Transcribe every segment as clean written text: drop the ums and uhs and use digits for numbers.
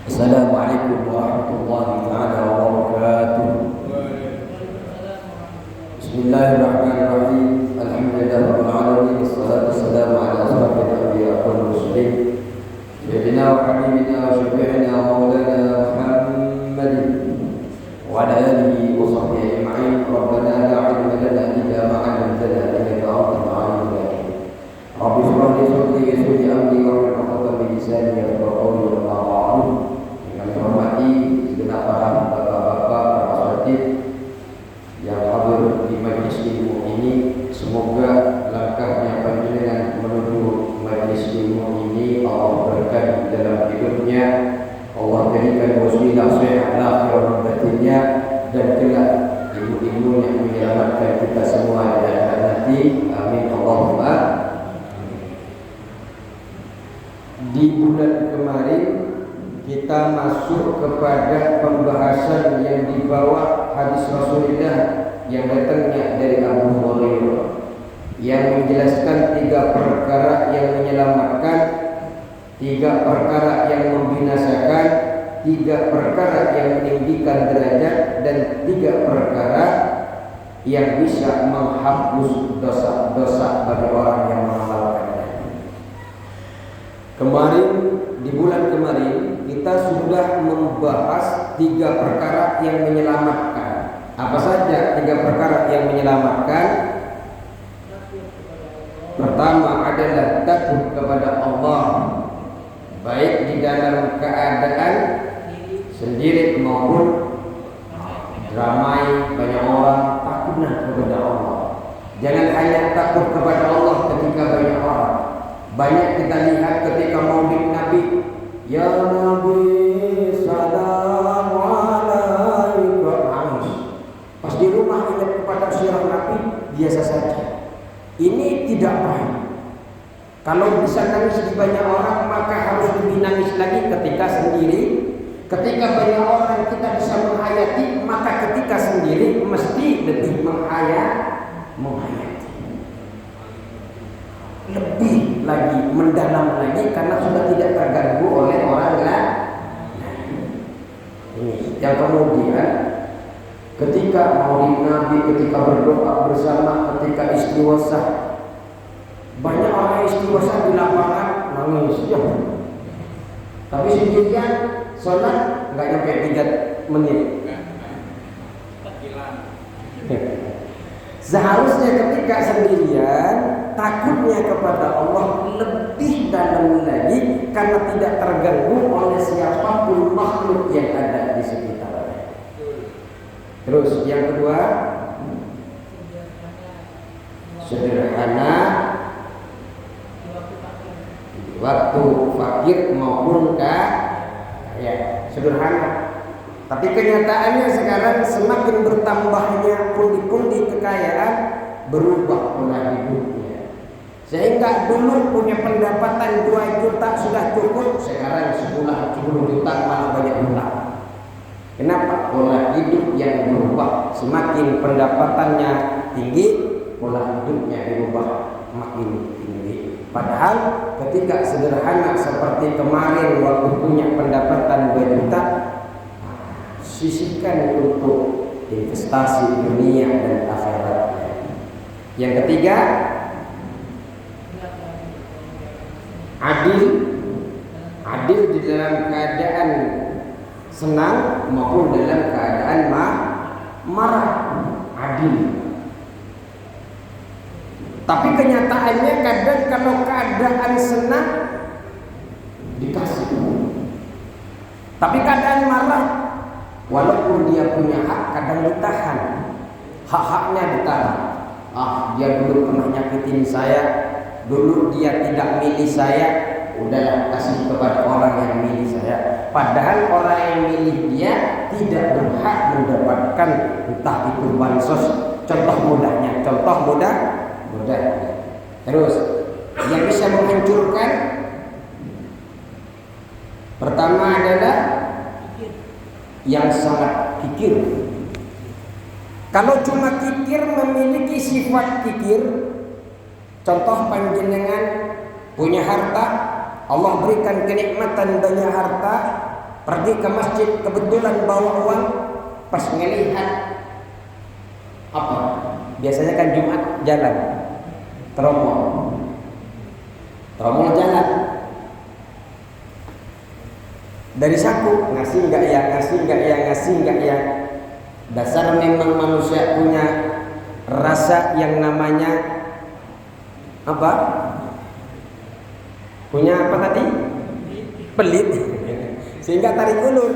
Assalamualaikum warahmatullahi taala wabarakatuh. Bismillahirrahmanirrahim. Alhamdulillahirabbil alamin. Wassalatu wassalamu ala asyrafil anbiya'i wal mursalin. Sayyidina wa habibina wa syafi'ina wa maulana Muhammadin wa ala alihi wa sahbihi ajma'in. Rabbana la 'ilma lana illa ma 'allamtana innaka antal 'alimul hakim. Rabbi shrah li sadri wa yassir li amri wahlul 'uqdatam min lisani yafqahu qawli. Yang hormati segenap para bapak-bapak, para asatidz yang hadir di majlis ilmu ini, semoga langkahnya panjenengan menuju majlis ilmu ini Allah berkahi dalam hidupnya, Allah jadikan wasilah sehat akhir batinnya, dan kelak ilmu-ilmu yang menyelamatkan kita semua dan nanti. Amin Allahumma. Di bulan kemarin kita masuk kepada pembahasan yang dibawa hadis Rasulullah yang datangnya dari Abu Hurairah yang menjelaskan 3 perkara yang menyelamatkan, 3 perkara yang membinasakan, 3 perkara yang meninggikan derajat, dan 3 perkara yang bisa menghapus dosa-dosa bagi orang yang mengamalkannya. Kemarin, di bulan kemarin kita sudah membahas 3 perkara yang menyelamatkan. Apa saja 3 perkara yang menyelamatkan? Pertama adalah takut kepada Allah, baik di dalam keadaan sendiri maupun ramai banyak orang. Takutlah kepada Allah. Jangan hanya takut kepada Allah ketika banyak orang. Banyak kita lihat ketika maulid Nabi, ya Nabi salam alaika, nangis. Pas di rumah ingat kepada sirah Nabi, biasa saja. Ini tidak baik. Kalau bisa nangis di banyak orang, maka harus lebih nangis lagi ketika sendiri. Ketika banyak orang kita bisa menghayati, maka ketika sendiri mesti lebih menghayati. Lebih lagi, mendalam lagi, karena sudah tidak terganggu oleh orang lain. Ini yang kemudian ketika maulid Nabi, ketika berdoa bersama, ketika istighosah, banyak orang istighosah di lapangan nangis ya. Tapi sendirian sholat nggak nyampe 3 menit. Seharusnya ketika sendirian takutnya kepada Allah lebih dalam lagi, karena tidak terganggu oleh siapapun makhluk yang ada di sekitarnya. Terus yang kedua, sederhana di waktu fakir maupun kaya. Sederhana. Tapi kenyataannya sekarang semakin bertambahnya pundi-pundi kekayaan, berubah pola hidupnya. Sehingga dulu punya pendapatan 2 juta sudah cukup, sekarang 10 juta malah banyak utang. Kenapa? Pola hidup yang berubah. Semakin pendapatannya tinggi, pola hidupnya berubah makin tinggi. Padahal ketika sederhana seperti kemarin waktu punya pendapatan 2 juta, sisihkan untuk investasi dunia dan akhiratnya. Yang ketiga, adil di dalam keadaan senang maupun dalam keadaan marah. Adil. Tapi kenyataannya kadang kalau keadaan senang dikasih, tapi keadaan marah, walaupun dia punya hak, kadang ditahan. Hak-haknya ditahan. Dia dulu pernah nyakitin saya, dulu dia tidak milih saya, udahlah kasih kepada orang yang milih saya. Padahal orang yang milih dia tidak berhak mendapatkan entah itu bansos. Contoh mudah. Terus yang bisa menghancurkan, pertama adalah yang sangat kikir. Kalau cuma kikir, memiliki sifat kikir, contoh panjenengan punya harta, Allah berikan kenikmatan banyak harta, pergi ke masjid kebetulan bawa uang, pas ngelihat apa? Biasanya kan Jumat jalan, tromol jalan. Dari saku ngasih nggak ya. Dasar memang manusia punya rasa yang namanya apa? Punya apa tadi? Pelit. Sehingga tarik ulur.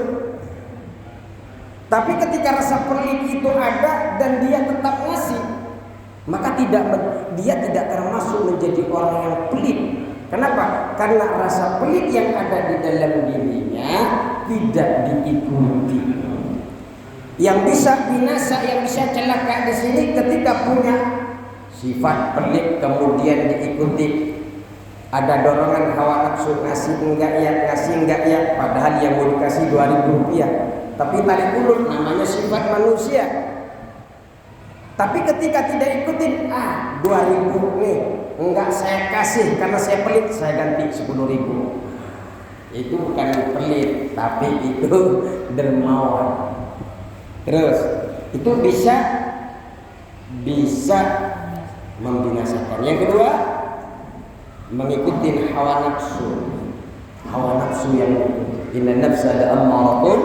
Tapi ketika rasa pelit itu ada dan dia tetap ngasih, maka dia tidak termasuk menjadi orang yang pelit. Kenapa? Karena rasa pelit yang ada di dalam dirinya tidak diikuti. Yang bisa binasa, yang bisa celaka di sini ketika punya sifat pelit kemudian diikuti. Ada dorongan hawa nafsu, ngasih enggak ya, padahal yang mau dikasih 2.000 rupiah. Tapi tarik ulur, namanya sifat manusia. Tapi ketika tidak ikutin, 2.000 nih, enggak saya kasih karena saya pelit, saya ganti 10.000. Itu bukan pelit, tapi itu dermawan. Terus itu bisa membinasakan. Yang kedua, mengikuti hawa nafsu yang inna nafsa la'ammaratun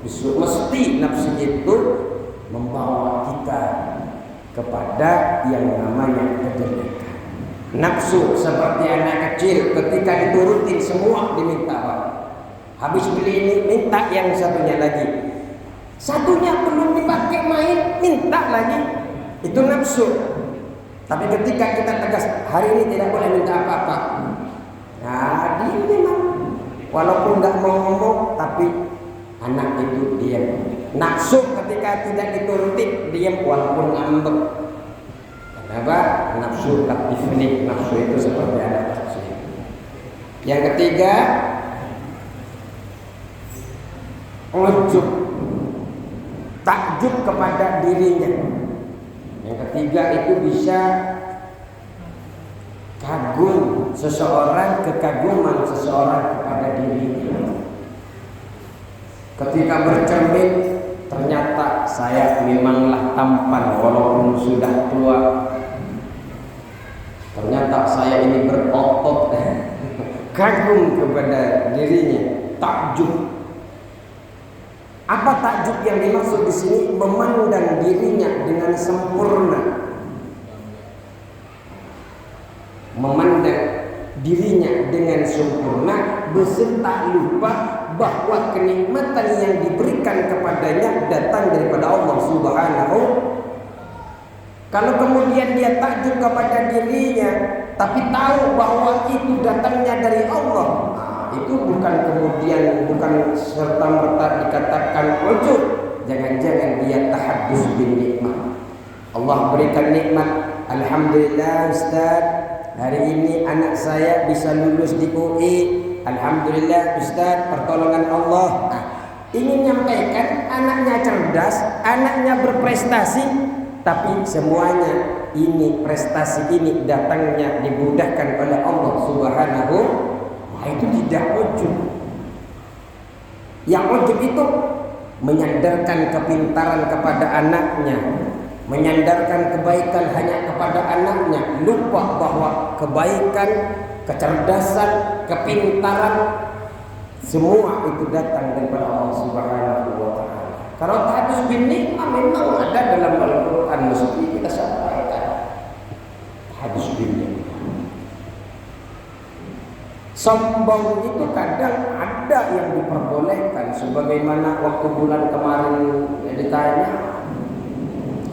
bisu. Mesti nafsu itu membawa kita kepada yang namanya kejelekan. Nafsu seperti anak kecil, ketika diturutin semua diminta apa? Habis beli ini minta yang satunya lagi. Satunya belum dipakai main, minta lagi. Itu nafsu. Tapi ketika kita tegas, hari ini tidak boleh minta apa-apa. Nah, dia memang walaupun nggak mau ngomong, tapi anak itu diam. Nafsu ketika tidak dituruti, diam walaupun ngambek. Kenapa? Nafsu latifni, nafsu itu seperti anak kecil. Yang ketiga, ujub, takjub kepada dirinya. Yang ketiga itu bisa kagum seseorang, kekaguman seseorang kepada dirinya. Ketika bercermin, ternyata saya memanglah tampan walaupun sudah tua. Ternyata saya ini berotot. Kagum kepada dirinya, takjub. Apa takjub yang dimaksud di sini? Memandang dirinya dengan sempurna, memandang dirinya dengan sempurna, beserta lupa bahwa kenikmatan yang diberikan kepadanya datang daripada Allah Subhanahu. Kalau kemudian dia takjub kepada dirinya, tapi tahu bahwa itu datangnya dari Allah, itu bukan serta-merta dikatakan ujub. Jangan-jangan dia tahaddus bin nikmat. Allah berikan nikmat, alhamdulillah Ustaz, hari ini anak saya bisa lulus di UI. Alhamdulillah Ustaz, pertolongan Allah. Ingin nyampaikan anaknya cerdas, anaknya berprestasi, tapi semuanya ini prestasi ini datangnya dimudahkan oleh Allah Subhanahu. Itu tidak ujub. Yang ujub itu menyandarkan kepintaran kepada anaknya, menyandarkan kebaikan hanya kepada anaknya, lupa bahwa kebaikan, kecerdasan, kepintaran semua itu datang daripada Allah Subhanahu wa taala. Kalau tahaddus bin nikmah memang ada dalam Al-Qur'an, mesti kita sampaikan. Tahaddus bin nikmah. Sombong itu kadang ada yang diperbolehkan, sebagaimana waktu bulan kemarin ditanya,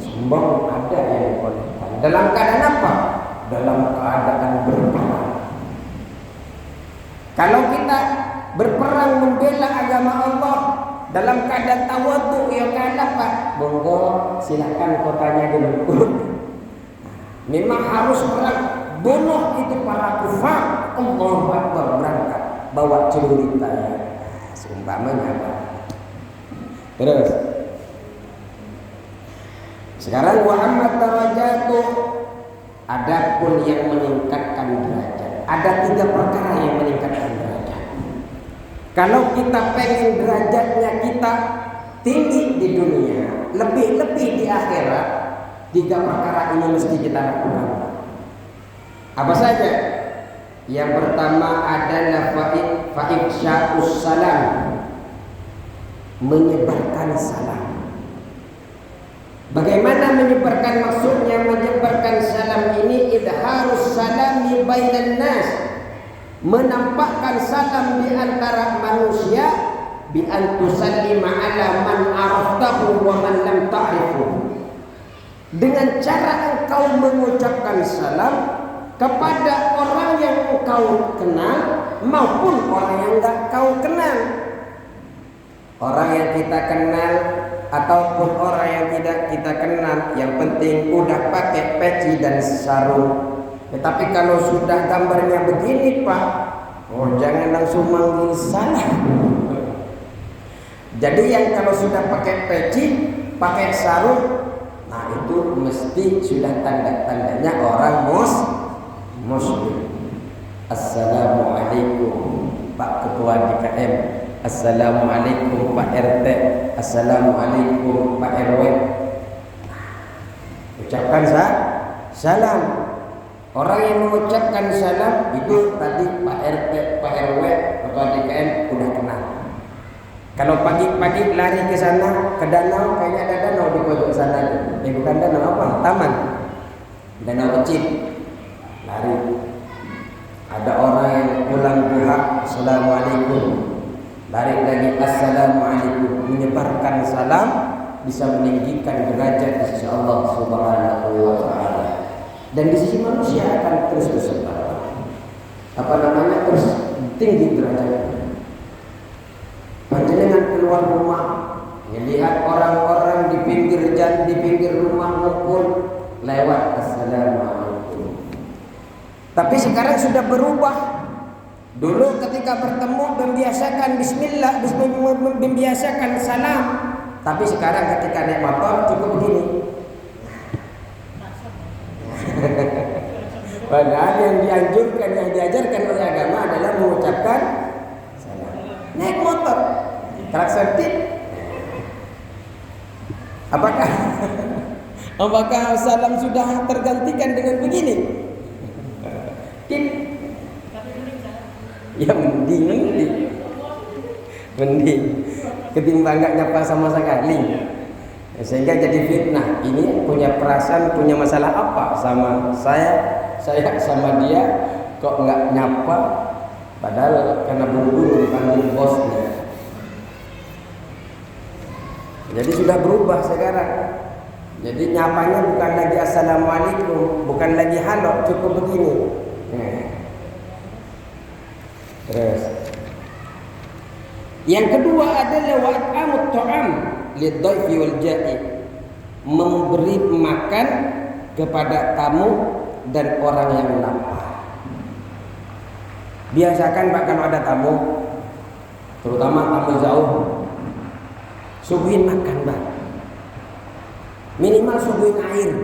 sombong ada yang diperbolehkan. Dalam keadaan apa? Dalam keadaan berperang. Kalau kita berperang membela agama Allah dalam keadaan tawadhu, ya kan Pak? Monggo silakan kotanya dulu. Memang harus perang, bunuh itu para kufar. Allahu Akbar, berangkat bawa cerita ya, seumpamanya Pak. Terus sekarang wa amma darajatuh, adapun yang meningkatkan derajat, ada 3 perkara yang meningkatkan derajat. Kalau kita pengen derajatnya kita tinggi di dunia, lebih-lebih di akhirat, 3 perkara ini mesti kita lakukan. Apa saja? Yang pertama adalah fa'ifsya'us salam, menyebarkan salam. Bagaimana menyebarkan? Maksudnya menyebarkan salam ini idharus salami bainan nas, menampakkan salam di antara manusia, bi an tusallima ala man araftahu wa man lam ta'rifu, dengan cara engkau mengucapkan salam kepada orang yang engkau kenal maupun orang yang enggak kau kenal. Orang yang kita kenal ataupun orang yang tidak kita kenal, yang penting udah pakai peci dan sarung. Tetapi kalau sudah gambarnya begini Pak, jangan langsung manggil salah. Jadi yang kalau sudah pakai peci, pakai sarung, nah itu mesti sudah tanda-tandanya orang muslim. Assalamualaikum Pak Ketua DKM, Assalamualaikum Pak RT, Assalamualaikum Pak RW. Ucapkan salam. Orang yang mengucapkan salam itu tadi Pak RT, Pak RW, Ketua DKM udah kenal. Kalau pagi-pagi lari ke sana, ke danau, kayaknya ada danau di pojok sana. Bukan danau apa? Taman. Danau kecil. Lari. Ada orang yang pulang duha, Assalamualaikum. Lari lagi, Assalamualaikum. Menyebarkan salam bisa meninggikan derajat di sisi Allah Subhanahu wa taala. Dan di sisi manusia akan terus bersebar. Terus tinggi derajatnya. Panjenengan keluar rumah, lihat orang-orang di pinggir rumah ngumpul, lewat Assalamualaikum. Tapi sekarang sudah berubah. Dulu ketika bertemu membiasakan bismillah, membiasakan salam. Tapi sekarang ketika naik motor cukup begini. Padahal yang dianjurkan, yang diajarkan oleh agama adalah mengucapkan salam. Naik motor, klakson tit. Apakah salam sudah tergantikan dengan begini? Tit. Ya mending ketimbang nggak nyapa sama sekali. Sehingga jadi fitnah. Ini punya perasaan, punya masalah apa sama saya sama dia kok nggak nyapa, padahal karena buru-buru dipanggil bosnya. Jadi sudah berubah sekarang. Jadi nyapanya bukan lagi assalamualaikum, bukan lagi halo, cukup begini. Terus yang kedua adalah wa'amut ta'am lidhaifi wal ja'i, memberi makan kepada tamu dan orang yang lapar. Biasakan Pak kalau ada tamu, terutama tamu jauh, suguhin makan Pak. Minimal suguhin air.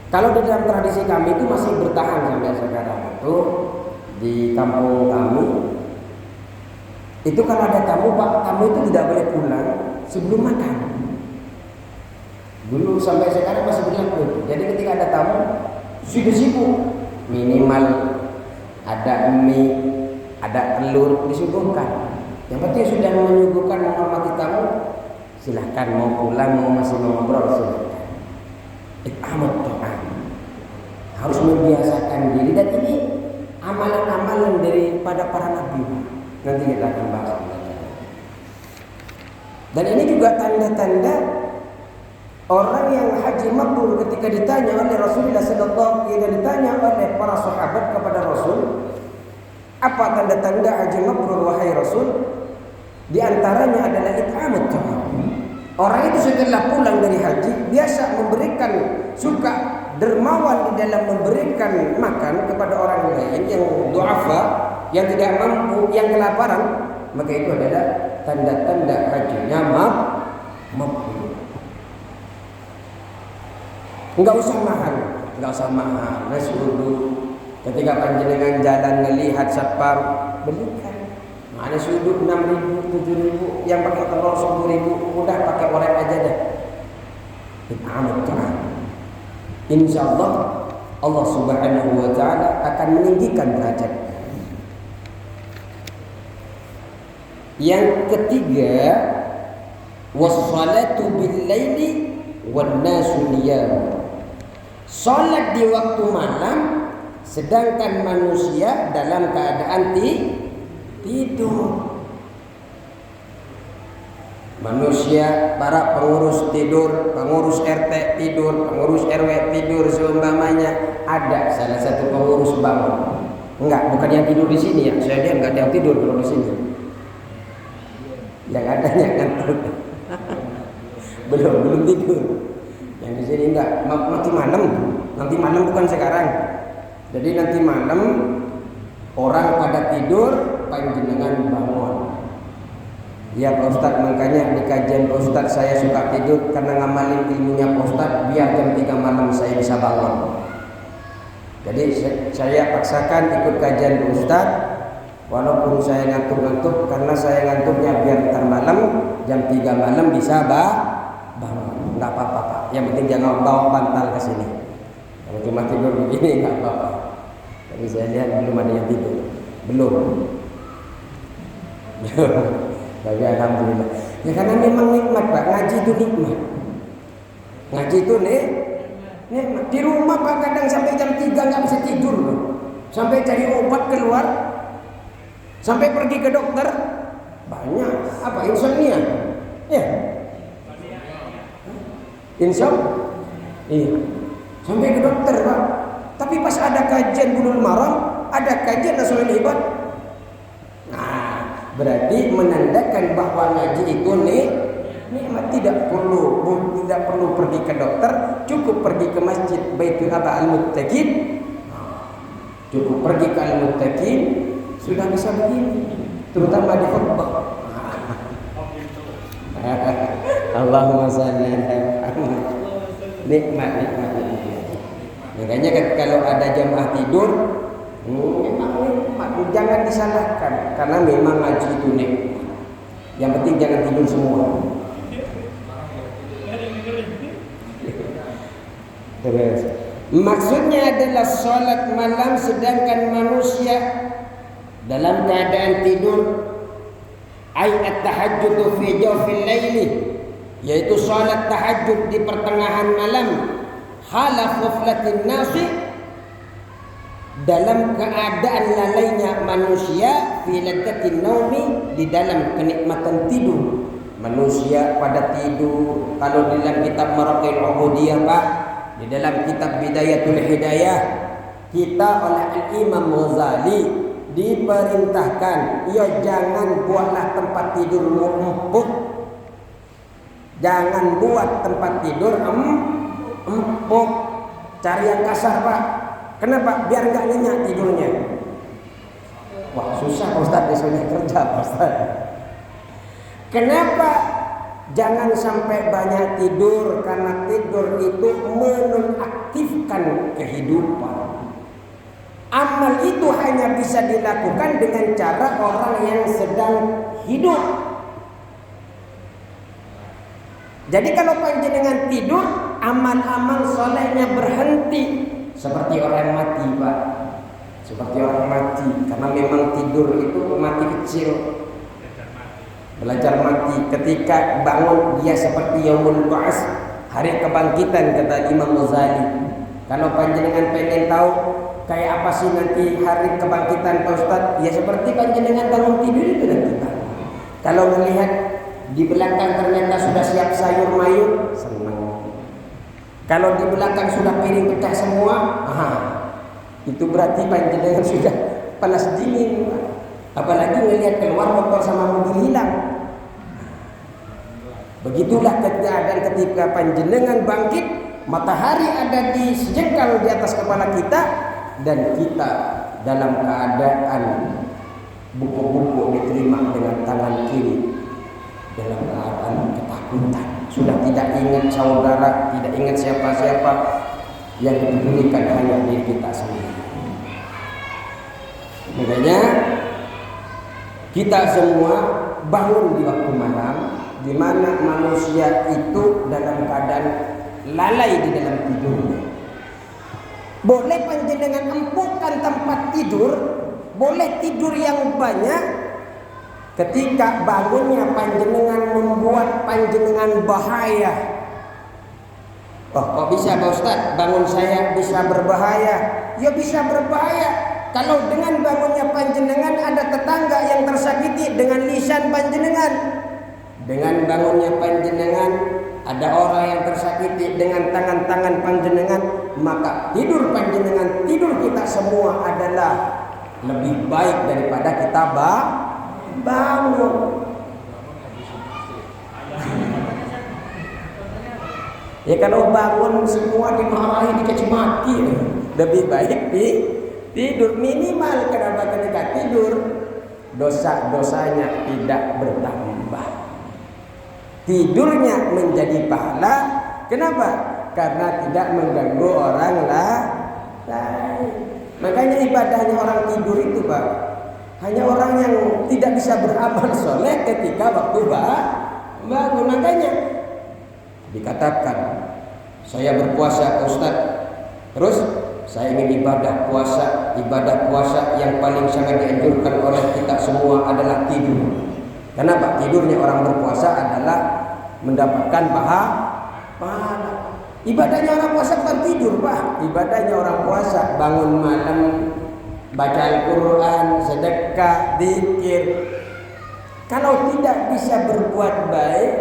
Kalau di dalam tradisi kami itu masih bertahan sampai sekarang itu di kampung kami. Itu kalau ada tamu Pak, tamu itu tidak boleh pulang sebelum makan. Dulu sampai sekarang masih berlaku. Jadi ketika ada tamu sudah sibuk, minimal ada mie, ada telur disuguhkan. Yang penting sudah menyuguhkan, menghormati tamu, silahkan mau pulang, mau masih mau ngobrol silahkan. Amat ta'am, harus membiasakan diri, dan ini amalan-amalan daripada para nabi. Nanti kita akan bahas. Dan ini juga tanda-tanda orang yang haji mabrur. Ketika ditanya oleh Rasulullah sallallahu alaihi wasallam, ditanya oleh para sahabat kepada Rasul, apa tanda-tanda haji mabrur wahai Rasul? Di antaranya adalah it'amut ta'am. Orang itu setelah pulang dari haji biasa memberikan, suka dermawan di dalam memberikan makan kepada orang lain yang du'afa, yang tidak mampu, yang kelaparan. Maka itu adalah tanda-tanda hajinya mabrur. Enggak usah mahal, nasi uduk, Ketika panjenengan jalan ngelihat satpam, belikan. Mana sudut 6.000, 7.000, yang pakai telur 10.000, udah pakai orek aja deh. Insya Allah Allah Subhanahu wa Ta'ala akan meninggikan derajat. Yang ketiga, wassalatu bil-laili wan nasu niyam. Salat di waktu malam sedangkan manusia dalam keadaan tidur. Manusia, para pengurus tidur, pengurus RT tidur, pengurus RW tidur seumpamanya. Ada salah satu pengurus bangun. Enggak, bukan yang tidur di sini ya. Saya lihat enggak ada yang tidur kalau di sini. Yang adanya ngantuk. belum tidur. Yang di sini enggak, nanti malam. Nanti malam bukan sekarang. Jadi nanti malam orang pada tidur, panjenengan bangun. Ya Pak Ustadz, makanya di kajian Pak Ustadz saya suka tidur karena ngamalin ilmunya Pak Ustadz biar jam 3 malam saya bisa bangun. Jadi saya paksakan ikut kajian Pak Ustadz walaupun saya ngantuk-ngantuk, karena saya ngantuknya biar ntar malam jam 3 malam bisa bangun. Enggak apa-apa Pak, yang penting jangan bawa bantal ke sini. Kalau cuma tidur begini enggak apa-apa. Tapi saya lihat belum ada yang tidur. Belum. Tapi alhamdulillah. Ya karena memang nikmat Pak, ngaji itu nikmat. Ngaji itu nikmat. Di rumah Pak kadang sampai jam 3 nggak bisa tidur loh. Sampai cari obat keluar. Sampai pergi ke dokter. Banyak. Apa? Insomnia. Ya. Insomnia. Iya. Sampai ke dokter Pak. Tapi pas ada kajian Bulughul Maram, ada kajian Nasolul Ibad. Nah, berarti menandakan bahwa ngaji itu nikmat. Tidak perlu pergi ke dokter, cukup pergi ke masjid Baitul Al-Muttaqin. Cukup pergi ke Al-Muttaqin sudah bisa begini, terutama di khutbah. Allahumma shalli ala Muhammad. Nikmat. Makanya kalau ada jamaah tidur, memang nikmat, jangan disalahkan karena memang ngaji itu nikmat. Yang penting jangan tidur semua. Terus maksudnya adalah sholat malam sedangkan manusia dalam keadaan tidur. Ayat tahajjud fi jawfil laili, yaitu sholat tahajud di pertengahan malam. Hala ghaflatin nasi, dalam keadaan lalainya manusia, fi ladzatin naumi, di dalam kenikmatan tidur. Manusia pada tidur. Kalau di dalam kitab Maraqil Ubudiyah Pak, di dalam kitab Bidayatul Hidayah, kita oleh Al-Imam Ghazali diperintahkan, ya jangan buatlah tempat tidurmu empuk. Jangan buat tempat tidur empuk. Cari yang kasar Pak. Kenapa? Biar nggak nyenyak tidurnya. Wah susah Pak Ustadz, besoknya kerja Pak Ustadz. Kenapa? Jangan sampai banyak tidur, karena tidur itu menonaktifkan kehidupan. Amal itu hanya bisa dilakukan dengan cara orang yang sedang hidup. Jadi kalau panjenengan tidur, amal-amal solehnya berhenti. Seperti orang mati Pak. Seperti orang mati. Karena memang tidur itu mati kecil. Belajar mati. Ketika bangun dia seperti yaumul ba'ats, hari kebangkitan, kata Imam Ghazali. Kalau panjenengan pengen tahu kayak apa sih nanti hari kebangkitan Pak Ustadz, ya seperti panjenengan bangun tidur itu nanti Pak. Kalau melihat di belakang ternyata sudah siap sayur mayur, senang. Kalau di belakang sudah piring pecah semua, itu berarti panjenengan sudah panas dingin. Apalagi melihat keluar motor sama mobil hilang. Begitulah keadaan ketika panjenengan bangkit, matahari ada di sejengkal di atas kepala kita, dan kita dalam keadaan buku-buku diterima dengan tangan kiri, dalam keadaan ketakutan. Sudah tidak ingat saudara, tidak ingat siapa-siapa, yang dipedulikan hanya diri kita sendiri. Makanya kita semua bangun di waktu malam, di mana manusia itu dalam keadaan lalai di dalam tidurnya. Boleh panjenengan empukkan tempat tidur, boleh tidur yang banyak, ketika bangunnya panjenengan membuat panjenengan bahaya. Oh, kok bisa Pak Ustaz? Bangun saya bisa berbahaya? Ya bisa berbahaya. Kalau dengan bangunnya panjenengan ada tetangga yang tersakiti dengan lisan panjenengan. Dengan bangunnya panjenengan ada orang yang tersakiti dengan tangan-tangan panjenengan, maka tidur panjenengan, tidur kita semua adalah lebih baik daripada kita bangun. Ya kalau bangun semua dimarahi, dicaci maki, lebih baik tidur minimal. Kenapa? Ketika tidur dosa-dosanya tidak bertambah, tidurnya menjadi pahala. Kenapa? Karena tidak mengganggu orang lain. Makanya ibadahnya orang tidur itu Pak, hanya orang yang tidak bisa beramal soleh ketika waktu bangun. Makanya dikatakan, saya berpuasa Pak Ustaz, terus saya ingin ibadah puasa yang paling sangat dianjurkan oleh kita semua adalah tidur. Kenapa? Tidurnya orang berpuasa adalah mendapatkan pahala. Ibadahnya orang puasa bukan tidur Pak, ibadahnya orang puasa bangun malam, baca Al-Quran, sedekah, zikir. Kalau tidak bisa berbuat baik,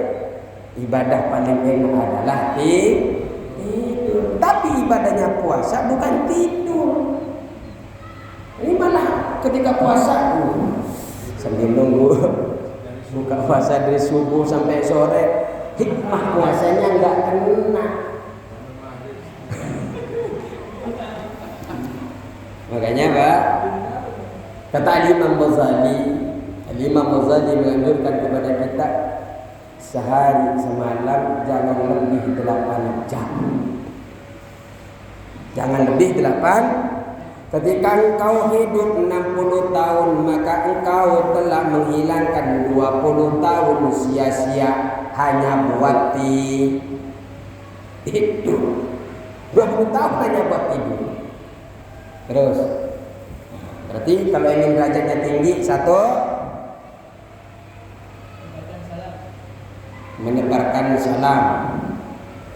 ibadah paling enak adalah tidur. Tapi ibadahnya puasa bukan tidur. Ini malah ketika puasa sambil nunggu buka puasa dari subuh sampai sore, hikmah puasanya nggak kena. Makanya Pak, kata Imam Ghazali menganjurkan kepada kita sehari semalam jangan lebih 8 jam. Jangan lebih 8. Ketika engkau hidup 60 tahun, maka engkau telah menghilangkan 20 tahun sia-sia hanya buat tidur. 20 tahun hanya buat tidur. Terus, berarti kalau ingin derajatnya tinggi, 1, menyebarkan salam.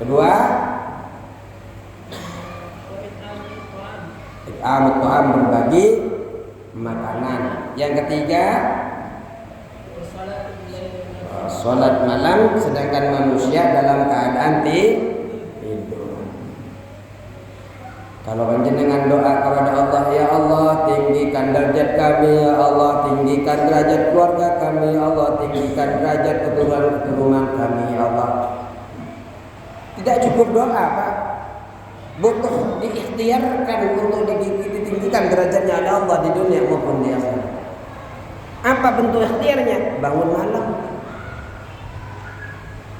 2, it'am berbagi makanan. Yang ketiga, sholat malam, sedangkan manusia dalam keadaan tidur. Kalau panjenengan doa kepada Allah, ya Allah tinggikan derajat kami, ya Allah tinggikan derajat keluarga kami, ya Allah tinggikan derajat keturunan kami, ya Allah. Tidak cukup doa Pak, butuh diikhtiarkan untuk ditinggikan derajatnya oleh Allah di dunia maupun di akhirat. Apa bentuk ikhtiarnya? Bangun malam.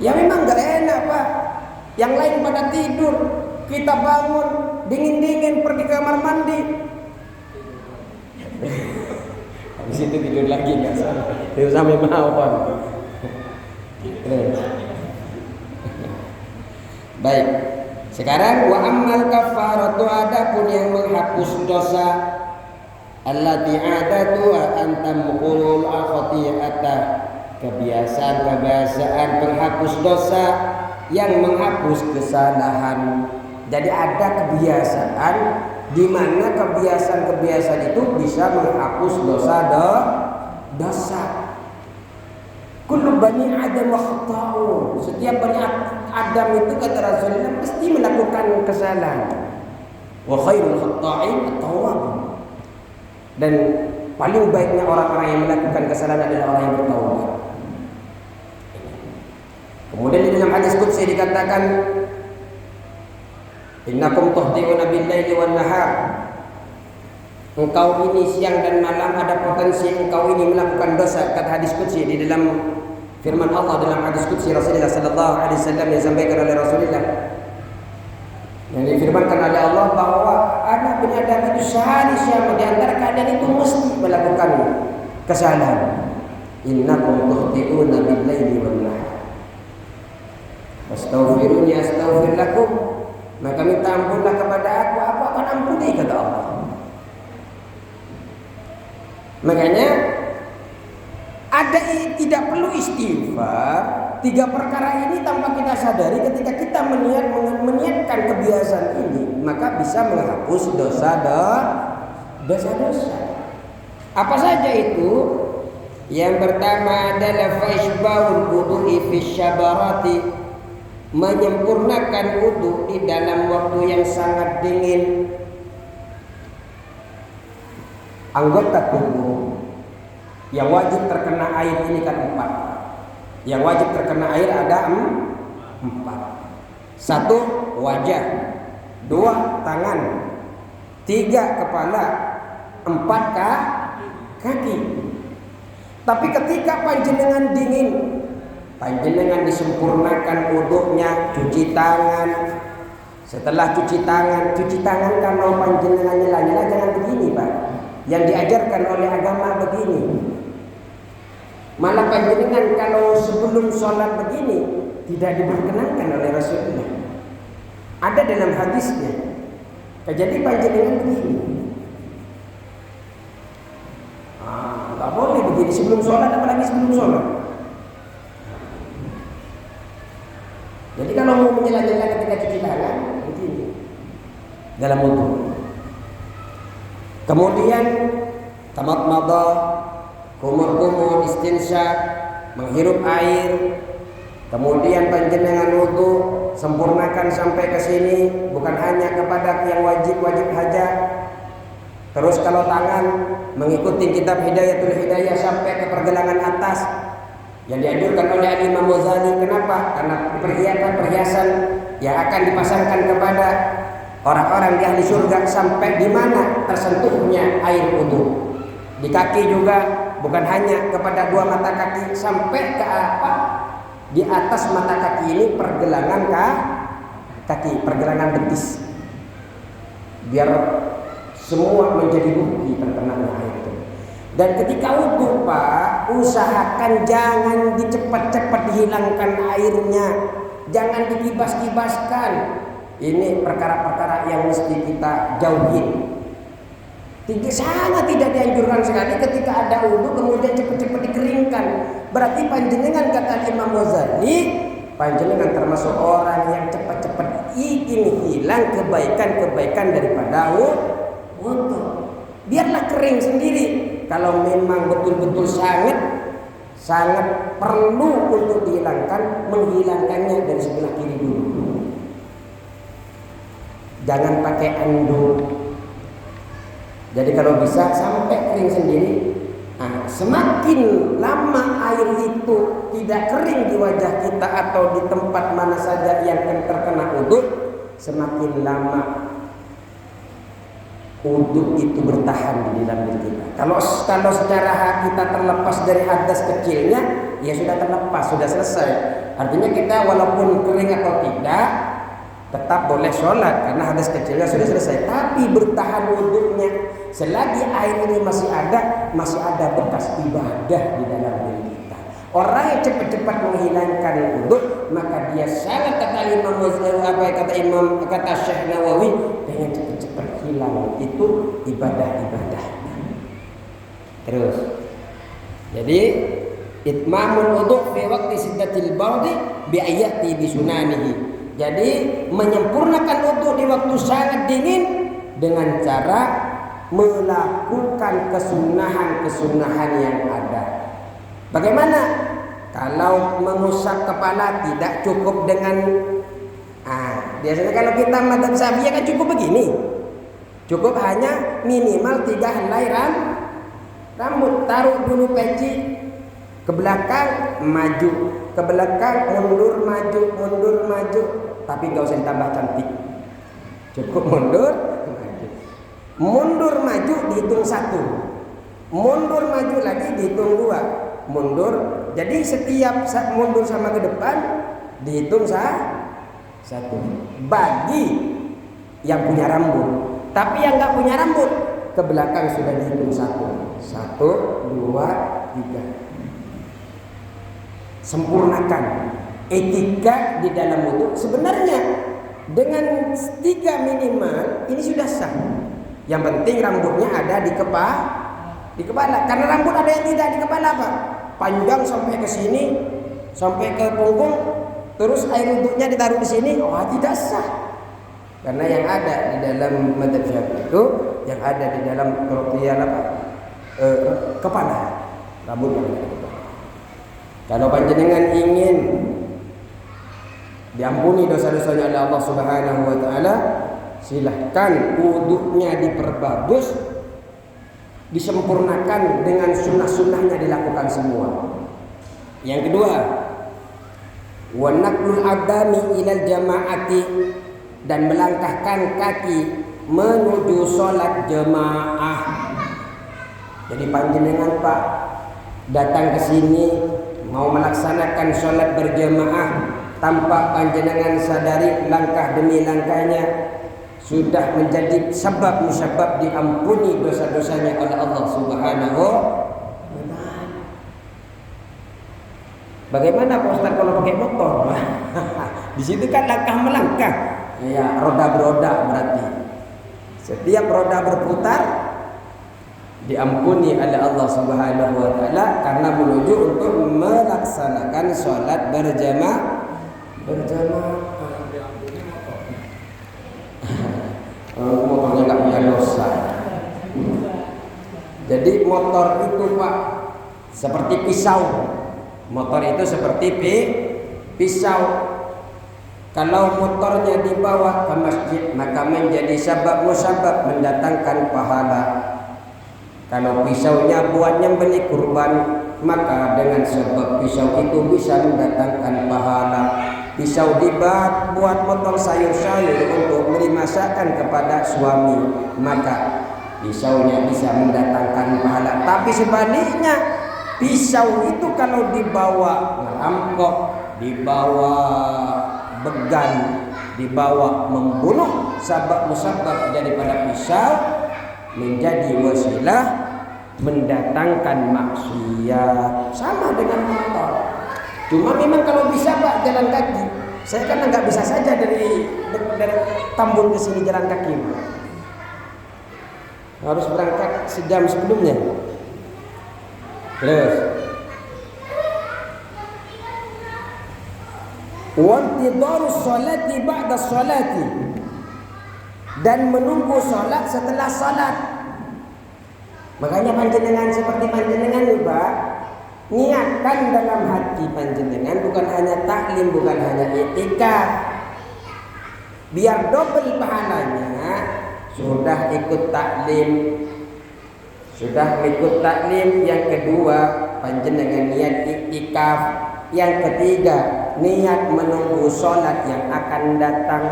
Ya memang gak enak Pak, yang lain pada tidur, kita bangun dingin-dingin pergi ke kamar mandi. Habis itu tidur lagi nggak sampai mau Pak. Baik. Sekarang wa ammal kafaratu, adapun yang menghapus dosa, allati adatu antamqulul khati'ata, kebiasaan penghapus dosa yang menghapus kesalahan. Jadi ada kebiasaan di mana kebiasaan itu bisa menghapus dosa. Kullu bani Adam khata'un. Setiap bani Adam itu kata Rasulullah pasti melakukan kesalahan. Wa khairul khata'in at-tawwab. Dan paling baiknya orang-orang yang melakukan kesalahan adalah orang yang bertaubat. Kemudian di dalam hadis qudsi dikatakan, innakum tuhdi'una bil-laili wan-nahar. Engkau ini siang dan malam ada potensi engkau ini melakukan dosa. Kata hadis qudsi di dalam firman Allah dalam hadis qudsi Rasulullah sallallahu alaihi wasallam yang disampaikan oleh Rasulullah, yang difirmankan oleh Allah bahwa karena bin Adam itu sehari siang di antara kalian itu mesti melakukan kesalahan. Innakum tukhti'una bil-laili wan-nahar. Astaghfiruni astaghfir lakum. Maka minta ampunlah kepada aku akan ampuni, kata Allah. Makanya tidak perlu istighfar. 3 perkara ini tanpa kita sadari, ketika kita meniatkan kebiasaan ini, maka bisa menghapus dosa-dosa. Apa saja itu? Yang pertama adalah faishbahul wudu'i fi syabarati, menyempurnakan wudu di dalam waktu yang sangat dingin. Anggota tubuh yang wajib terkena air ini kan 4. Yang wajib terkena air ada 4. 1 wajah, 2 tangan, 3 kepala, 4 kaki. Tapi ketika panjenengan dingin, panjenengan disempurnakan wudunya, cuci tangan. Setelah cuci tangan kalau panjenengan nyela-nyela jangan begini, Pak. Yang diajarkan oleh agama begini. Malah panjenengan kalau sebelum sholat begini tidak diperkenankan oleh Rasulullah. Ada dalam hadisnya. Jadi panjenengan begini. Nggak boleh begini sebelum sholat, apalagi sebelum sholat. Jadi kalau mau menyela-nyela ketika cuci tangan begini dalam wudu. Kemudian tamadmadah, kumur-kumur, istinsyak, menghirup air. Kemudian panjenengan wudu sempurnakan sampai ke sini, bukan hanya kepada yang wajib hajat. Terus kalau tangan mengikuti kitab Hidayatul Hidayah sampai ke pergelangan atas yang dianjurkan oleh Imam Ghazali. Kenapa? Karena perhiasan yang akan dipasangkan kepada orang-orang di ahli surga sampai di mana tersentuhnya air wudu. Di kaki juga, bukan hanya kepada 2 mata kaki, sampai ke apa? Di atas mata kaki ini pergelangan kaki, pergelangan betis. Biar semua menjadi bukti terkena air itu. Dan ketika wudu, Pak, usahakan jangan cepat-cepat dihilangkan airnya, jangan dikibas-kibaskan. Ini perkara-perkara yang mesti kita jauhin. Sangat tidak dianjurkan sekali ketika ada wudu kemudian cepat-cepat dikeringkan. Berarti panjenengan, kata Imam Ghazali, panjenengan termasuk orang yang cepat-cepat ingin hilang kebaikan-kebaikan daripada wudu. Biarlah kering sendiri. Kalau memang betul-betul sangat perlu untuk dihilangkan, menghilangkannya dari sebelah kiri dulu. Jangan pakai anduk. Jadi kalau bisa sampai kering sendiri. Nah, semakin lama air itu tidak kering di wajah kita atau di tempat mana saja yang terkena wudu, semakin lama wudu itu bertahan di dalam diri kita. Kalau secara kita terlepas dari hadas kecilnya, ya sudah terlepas, sudah selesai. Artinya kita walaupun kering atau tidak, tetap boleh sholat karena hadas kecilnya sudah selesai. Tapi bertahan wudunya, selagi air ini masih ada bekas ibadah di dalam diri kita. Orang yang cepat-cepat menghilangkan wudu, maka dia sangat, kata Syekh Nawawi, pengen cepat-cepat hilang itu ibadah-ibadah. Terus, jadi itmamul wudu fi waqti siddatil bardi bi ayati bi sunanihi. Jadi menyempurnakan wudu di waktu sangat dingin dengan cara melakukan kesunahan-kesunahan yang ada. Bagaimana? Kalau mengusap kepala tidak cukup dengan biasanya kalau kita madzhab Syafi'iyah kan cukup begini. Cukup hanya minimal 3 helai rambut. Taruh dulu peci ke belakang, maju, ke belakang, mundur, maju. Tapi enggak usah ditambah cantik. Cukup mundur, maju dihitung 1. Mundur maju lagi dihitung 2. Mundur. Jadi setiap mundur sama ke depan dihitung 1. Bagi yang punya rambut. Tapi yang nggak punya rambut ke belakang sudah dihitung 1, 2, 3. Sempurnakan etika di dalam wudu. Sebenarnya dengan 3 minimal ini sudah sah. Yang penting rambutnya ada di kepala. Karena rambut ada yang tidak di kepala, Pak. Panjang sampai ke sini, sampai ke punggung, terus air wudhunya ditaruh di sini, tidak sah. Karena yang ada di dalam madzhab Syafi'i itu, yang ada di dalam kerotian kepala, rambut yang ada di kepala. Kalau panjenengan ingin diampuni dosa-dosanya oleh Allah Subhanahu wa taala, silahkan wudhunya diperbagus, disempurnakan dengan sunnah-sunnahnya dilakukan semua. Yang kedua, wa naqlul adami ilal jamaati, dan melangkahkan kaki menuju sholat jamaah. Jadi panjenengan Pak datang ke sini mau melaksanakan sholat berjamaah, tanpa panjenengan sadari langkah demi langkahnya sudah menjadi sebab musabab diampuni dosa-dosanya oleh Allah Subhanahu wa taala. Bagaimana Pak Ustaz kalau pakai motor? Di situ kan langkah melangkah. Ya, roda beroda berarti. Setiap roda berputar diampuni oleh Allah Subhanahu wa taala karena menuju untuk melaksanakan sholat berjamaah. Motornya nggak punya dosa. Jadi motor itu Pak seperti pisau. Motor itu seperti pisau. Kalau motornya dibawa ke masjid, maka menjadi sabab musabab mendatangkan pahala. Kalau pisaunya buat nyembelih kurban, maka dengan sebab pisau itu bisa mendatangkan pahala. Pisau dibuat buat potong sayur-sayur untuk beri masakan kepada suami, maka pisaunya bisa mendatangkan pahala. Tapi sebaliknya, pisau itu kalau dibawa ngerampok, dibawa began, dibawa membunuh, sabab musabab daripada pisau menjadi wasilah mendatangkan maksiat. Sama dengan motor. Cuma memang kalau bisa Pak jalan kaki. Saya kan nggak bisa saja dari Tambun ke sini jalan kaki. Harus berangkat sejam sebelumnya. Terus wantidharus sholati ba'da sholati, dan menunggu sholat setelah sholat. Makanya panjenengan seperti panjenengan nih Pak, niatkan dalam hati panjenengan bukan hanya taklim, bukan hanya i'tikaf. Biar double pahalanya, sudah ikut taklim, sudah ikut taklim. Yang kedua, panjenengan niat i'tikaf. Yang ketiga, niat menunggu sholat yang akan datang.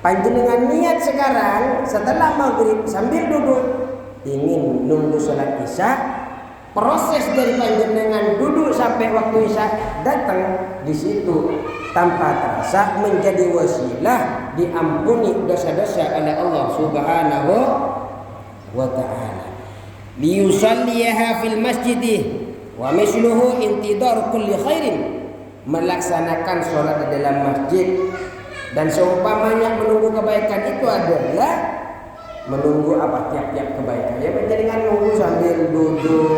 Panjenengan niat sekarang setelah maghrib sambil duduk ingin nunggu sholat isya. Proses dari panjenengan duduk sampai waktu isya datang, di situ tanpa terasa menjadi wasilah diampuni dosa-dosa oleh Allah Subhanahu wa taala. Liyusalliha fil masjid wa misluhu intidar kulli khairin, melaksanakan sholat di dalam masjid dan seumpamanya menunggu kebaikan itu adalah menunggu apa? Tiap-tiap kebaikan. Ya panjenengan nunggu sambil duduk.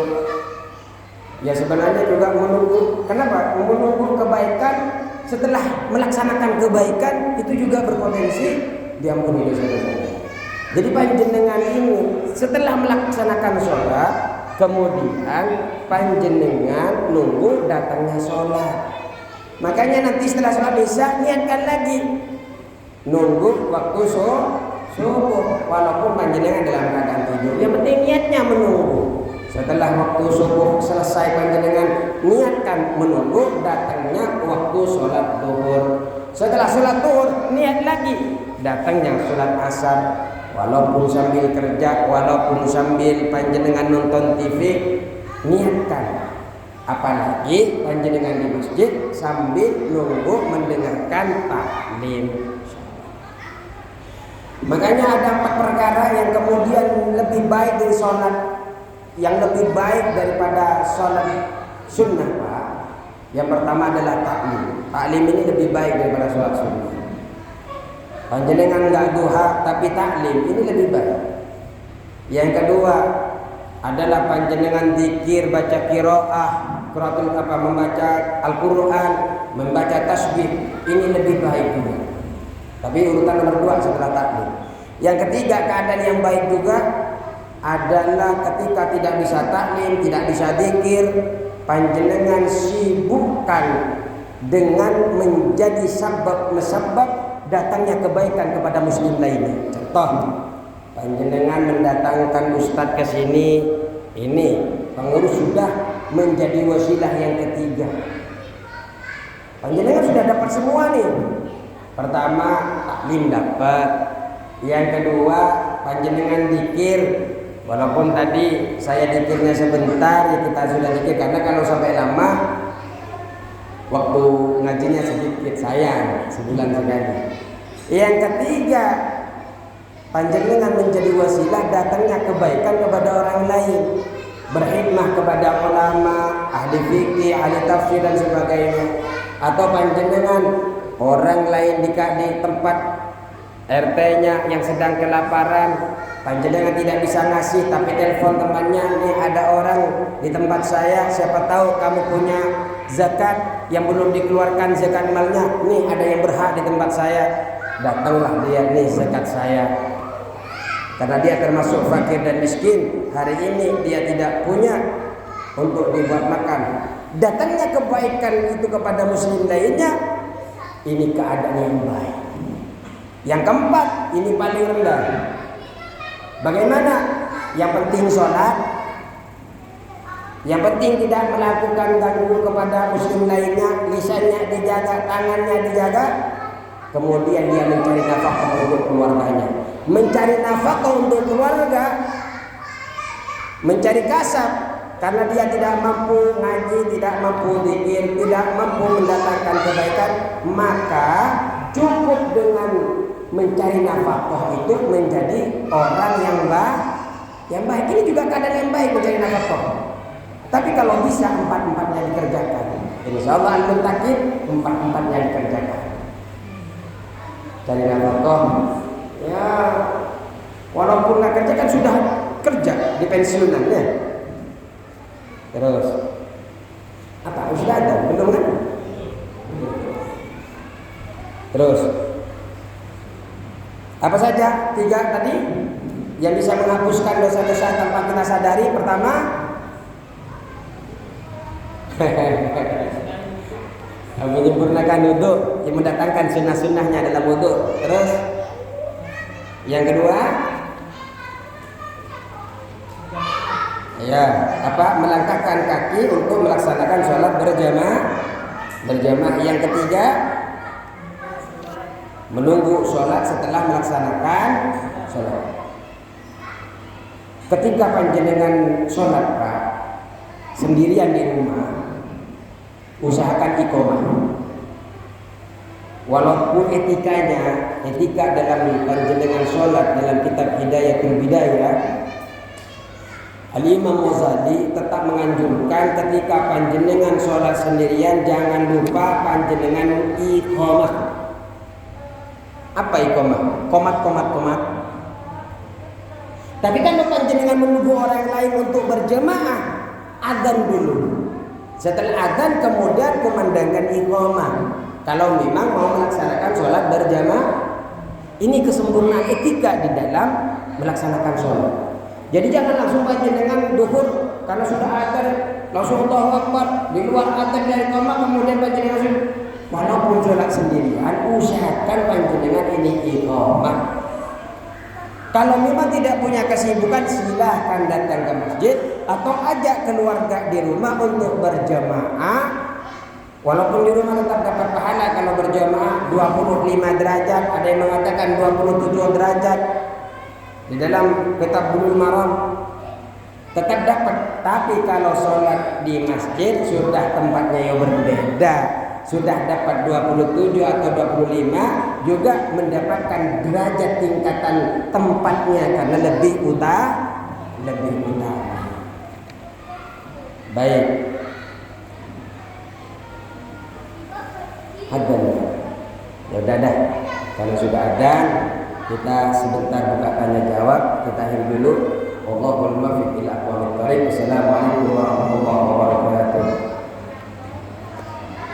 Ya sebenarnya juga menunggu. Kenapa? Menunggu kebaikan setelah melaksanakan kebaikan itu juga berpotensi diampuni dosa-dosa. Jadi panjenengan ini setelah melaksanakan sholat, kemudian panjenengan nunggu datangnya sholat. Makanya nanti setelah sholat isya niatkan lagi nunggu waktu subuh, walaupun panjenengan dalam keadaan tidur. Yang penting niatnya menunggu. Setelah waktu subuh selesai, panjenengan niatkan menunggu datangnya waktu sholat zuhur. Setelah sholat zuhur niat lagi datangnya sholat asar. Walaupun sambil kerja, walaupun sambil panjenengan nonton TV, niatkan. Apalagi panjenengan di masjid sambil nunggu mendengarkan taklim. Makanya ada 4 perkara yang kemudian lebih baik dari sholat, yang lebih baik daripada sholat sunnah, Pak. Yang pertama adalah taklim. Taklim ini lebih baik daripada sholat sunnah. Panjenengan enggak duha tapi taklim, ini lebih baik. Yang kedua adalah panjenengan zikir, baca qiraatul membaca Al-Qur'an, membaca tasbih, ini lebih baik juga. Tapi urutan nomor 2 setelah taklim. Yang ketiga keadaan yang baik juga adalah ketika tidak bisa taklim, tidak bisa zikir, panjenengan sibukkan dengan menjadi sebab datangnya kebaikan kepada muslim lainnya. Contoh, panjenengan mendatangkan ustadz ke sini, ini pengurus sudah menjadi wasilah yang ketiga. Panjenengan sudah dapat semua nih. Pertama, taklim dapat. Yang kedua, panjenengan zikir. Walaupun tadi saya zikirnya sebentar, ya kita sudah zikir karena kalau sampai lama waktu ngajinya sedikit, sayang sebulan sekali. Yang ketiga, panjenengan menjadi wasilah datangnya kebaikan kepada orang lain, berkhidmah kepada ulama, ahli fikih, ahli tafsir dan sebagainya. Atau panjenengan orang lain di tempat RT-nya yang sedang kelaparan, panjenengan tidak bisa ngasih tapi telepon temannya, nih ada orang di tempat saya, siapa tahu kamu punya zakat yang belum dikeluarkan zakat malnya, nih ada yang berhak di tempat saya, datanglah dia, nih zakat saya. Karena dia termasuk fakir dan miskin, hari ini dia tidak punya untuk dibuat makan. Datangnya kebaikan itu kepada muslim lainnya, ini keadaan yang baik. Yang keempat, ini paling rendah. Bagaimana? Yang penting sholat, yang penting tidak melakukan ganggu kepada muslim lainnya, lisannya dijaga, tangannya dijaga, kemudian dia mencari nafkah untuk keluarganya, mencari nafkah untuk keluarga, mencari kasab. Karena dia tidak mampu ngaji, tidak mampu zikir, tidak mampu mendatangkan kebaikan, maka cukup dengan mencari nafkah itu menjadi orang yang baik. Ini juga keadaan yang baik, mencari nafkah. Tapi kalau bisa 4-4-nya dikerjakan, insya Allah al-muttaqin 4-4-nya dikerjakan. Cari nafkah, ya walaupun nggak kerja kan sudah kerja di pensiunan ya. Terus apa? Sudah ada belum kan? Terus apa saja 3 tadi yang bisa menghapuskan dosa-dosa tanpa kita sadari? Pertama, menyempurnakan wudhu, yang mendatangkan sunnah-sunnahnya dalam wudhu. Terus yang kedua, ya melangkahkan kaki untuk melaksanakan sholat berjamaah. Yang ketiga, menunggu sholat setelah melaksanakan sholat. Ketika panjenengan sholat Pak sendirian di rumah, usahakan iqamah. Walaupun etika dalam panjenengan sholat dalam kitab Hidayatul Bidayah, Al-Imam Ghazali tetap menganjurkan ketika panjenengan sholat sendirian jangan lupa panjenengan iqamah. Apa iqamah? Komat. Tapi kan panjenengan menunggu orang lain untuk berjamaah, adzan dulu. Setelah adzan kemudian kumandangkan iqamah. Kalau memang mau melaksanakan sholat berjamaah, ini kesempurnaan etika di dalam melaksanakan sholat. Jadi jangan langsung panjenengan duhur karena sudah adzan langsung Allahu Akbar, di luar adzan dari iqamah kemudian panjenengan langsung. Walaupun sholat sendirian, usahakan panjenengan ini iqamah. Kalau memang tidak punya kesibukan, silahkan datang ke masjid atau ajak keluarga di rumah untuk berjamaah. Walaupun di rumah tetap dapat pahala kalau berjamaah 25 derajat, ada yang mengatakan 27 derajat. Di dalam kitab Bulughul Maram tetap dapat. Tapi kalau sholat di masjid sudah tempatnya yang berbeda. sudah dapat 27 atau 25 juga mendapatkan derajat tingkatan tempatnya karena lebih utama. Baik. Adzan. Ya udah dah. Kalau sudah adzan, kita sebentar buka tanya jawab. Kita akhiri dulu. Allahumma fiqil aqwamit